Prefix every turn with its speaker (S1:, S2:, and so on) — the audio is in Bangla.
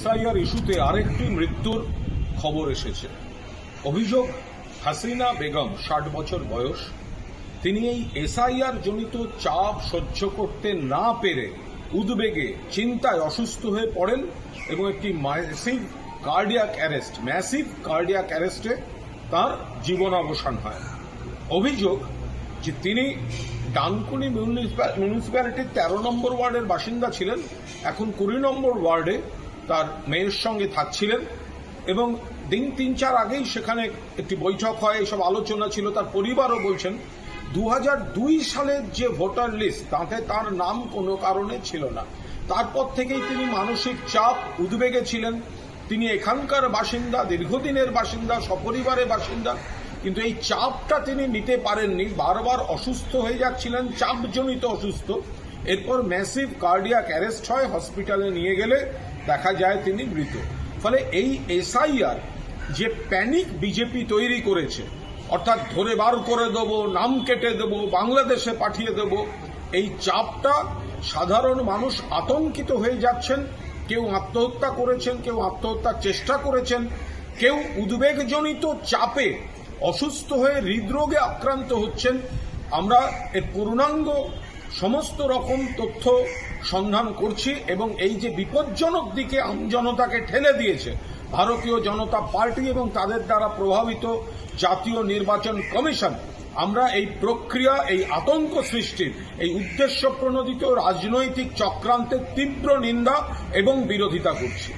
S1: এসআইআর ইস্যুতে আরেকটি মৃত্যুর খবর এসেছে। অভিযোগ, হাসিনা বেগম 60 বছর বয়স, তিনি এই এসআইআর জনিত চাপ সহ্য করতে না পেরে উদ্বেগে চিন্তায় অসুস্থ হয়ে পড়েন এবং একটি ম্যাসিভ কার্ডিয়াক অ্যারেস্টে তার জীবনাবসান হয়। অভিযোগ যে তিনি ডানকুনি মিউনিসিপ্যালিটির 13 নম্বর ওয়ার্ডের বাসিন্দা ছিলেন, এখন 20 নম্বর ওয়ার্ডে তার মেয়ের সঙ্গে থাকছিলেন এবং দিন 3-4 আগেই সেখানে একটি বৈঠক হয়, এইসব আলোচনা ছিল। তার পরিবারও বলছেন 2002 সালের যে ভোটার লিস্ট তাতে তার নাম কোনো কারণে ছিল না। তারপর থেকেই তিনি মানসিক চাপ, উদ্বেগে ছিলেন। তিনি এখানকার বাসিন্দা, দীর্ঘদিনের বাসিন্দা, সপরিবারের বাসিন্দা, কিন্তু এই চাপটা তিনি নিতে পারেননি, বারবার অসুস্থ হয়ে যাচ্ছিলেন, চাপজনিত অসুস্থ। এরপর ম্যাসিভ কার্ডিয়াক অ্যারেস্ট হয়, হসপিটালে নিয়ে গেলে দেখা যায় তিনি মৃত। ফলে এই এসআইআর যে প্যানিক বিজেপি তৈরি করেছে, অর্থাৎ ধরে বার করে দেব, নাম কেটে দেব, বাংলাদেশে পাঠিয়ে দেব, এই চাপটা সাধারণ মানুষ আতঙ্কিত হয়ে যাচ্ছেন। কেউ আত্মহত্যা করেছেন, কেউ আত্মহত্যার চেষ্টা করেছেন, কেউ উদ্বেগজনিত চাপে অসুস্থ হয়ে হৃদরোগে আক্রান্ত হচ্ছেন। আমরা এর পূর্ণাঙ্গ সমস্ত রকম তথ্য সন্ধান করছি এবং এই যে বিপজ্জনক দিকে আমজনতাকে ঠেলে দিয়েছে ভারতীয় জনতা পার্টি এবং তাদের দ্বারা প্রভাবিত জাতীয় নির্বাচন কমিশন, আমরা এই প্রক্রিয়া, এই আতঙ্ক সৃষ্টির, এই উদ্দেশ্য প্রণোদিত রাজনৈতিক চক্রান্তের তীব্র নিন্দা এবং বিরোধিতা করছি।